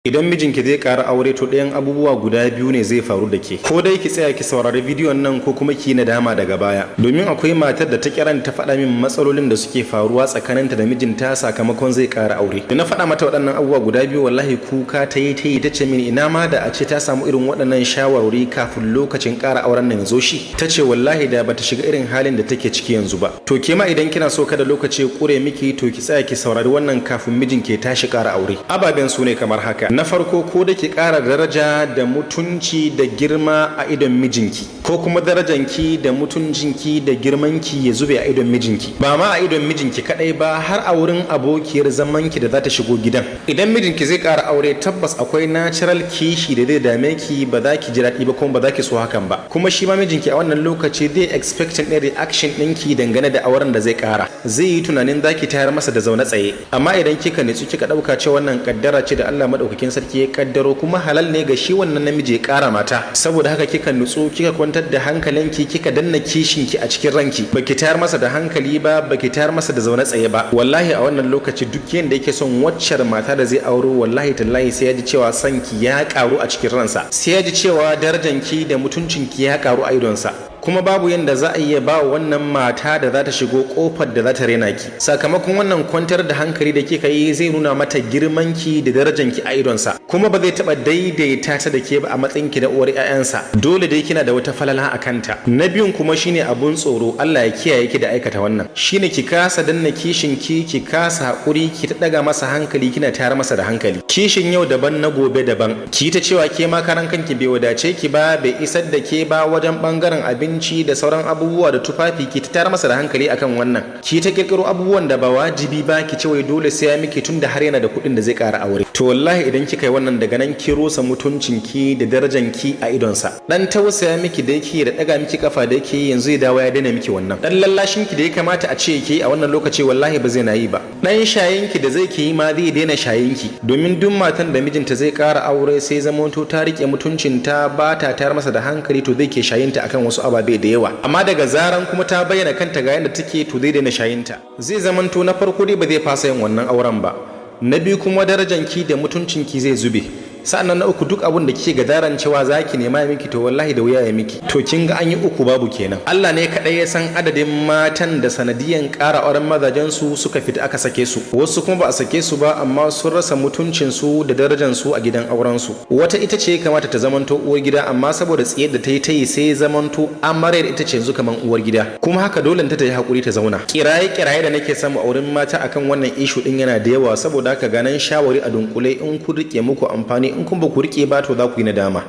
Idan mijinki zai ƙara aure to ɗayan abubuwa guda biyu ne zai faru da ke. Ko dai ki tsaya ki saurari bidiyon nan ko kuma ki nadama daga baya. Domin akwai matar da ta kira ta faɗa min matsalolin da suke faruwa tsakaninta da mijinta sakamakon zai ƙara aure. Da na faɗa mata waɗannan abubuwa guda biyu wallahi kuka ta yi ta ce min ina ma da a ce ta samu irin waɗannan shawarwari kafin lokacin ƙara auren nan ya zo shi. Ta ce wallahi da bata shiga irin halin da take ciki yanzu ba. To ke ma idan kina so kada lokaci ya ƙure miki to ki tsaya ki saurari wannan kafin mijinki ya tashi ƙara aure. Ababen su ne kamar haka. Na farko ko da ki ƙara daraja da mutunci da girma a idon mijinki ko kuma darajanki da mutuncinki da girmanki ya zube a idon mijinki ba ma a idon mijinki kadai ba har a wurin abokiyar zamanki da za ta shigo gidan. Idan mijinki zai ƙara aure tabbas akwai natural kishi da zai dame ki ba za ki ji daɗi ba kuma ba za ki so hakan ba, kuma shi ma mijinki a wannan lokaci zai expecting ɗin reaction ɗinki dangane da auren da zai ƙara. Zai yi tunanin za ki tayar masa da zaune tsaye, amma idan kika nitsu kika ɗauka cewa wannan kaddara ce da Allah madaukakin sarki ya kaddaro kuma halal ne ga shi wannan namiji ya kara mata, saboda haka kika nutsu kika kwantar da hankalinki kika danna kishinki a cikin ranki, baki tayar masa da hankali ba baki tayar masa da zaune tsaye ba, wallahi a wannan lokaci duk yanda yake son waccar mata da zai auro wallahi tallahi sai ya ji cewa sanki ya karu a cikin ransa, sai ya ji cewa darajanki da mutuncinki ya karu a idonsa. Kuma babu yadda za a iya ba wannan mata da za ta shigo kofar da za ta rena ki. Sakamakon wannan kwantar da hankali da kika yi zai nuna mata girmanki da darajanki a idonsa, kuma ba zai taba daidaita ta da ke ba a matsayinki da uwar 'ya'yansa. Dole dai kina da wata falala a kanta. Na biyun kuma shine abun tsoro, Allah ya kiyaye ki da aikata wannan. Shine ki kasa danna kishin ki kasa hakuri ki ta daga masa hankali kina tayar masa da hankali. Kishin yau daban na gobe daban. Ki ta cewa ke ma karan kanki bai wadace ki ba, bai isar da ke ba wajen bangaren abinci da sauran abubuwa da tufafi, ki ta tayar masa da hankali akan wannan. Ki ta kirkiro abubuwan da ba wajibi ba ki ce wai dole sai ya miki tunda har yana da kuɗin da zai ƙara aure. To wallahi idan kika yi wannan daga nan ki rusa mutuncinki da darajanki a idonsa. Dan tausaya miki da yake da daga miki kafa da yake yanzu ya dawo ya daina miki wannan. Dan lallashinki da ya kamata a ce yake a wannan lokaci wallahi ba zai na yi ba. Dan shayinki da zai ke yi ma zai daina shayinki, domin duk matan da mijinta zai ƙara aure sai zamanto ta rike mutuncinta ba ta tayar masa da hankali to zai ke shayinta akan wasu ababe da yawa, amma daga zaran kuma ta bayyana kanta ga yadda take to zai daina shayinta. Zai zamanto na farko dai ba zai fasa yin wannan auren ba, na biyu kuma darajanki da mutuncinki zai zube, sa'annan na uku duk abin da kike gadaran cewa zaki nema ya miki to wallahi da wuya ya miki. To kin ga an yi uku babu kenan. Allah ne kadai ya san adadin matan da sanadiyan ƙara auren mazajen su suka fita aka sake su, wasu kuma ba a sake su ba amma sun rasa mutuncin su da darajar su a gidan auren su. Wata ita ce kamata ta zamanto uwar gida amma saboda tsiyar da ta yi sai zamanto amaryar ita ce yanzu kaman uwar gida, kuma haka dole ta yi hakuri ta zauna. Kiraye da nake samu auren mata akan wannan issue din yana da yawa, saboda haka ganan shawari a dunkule in ku rike muku amfani in kun ba ku rike ba to za ku yi nadama.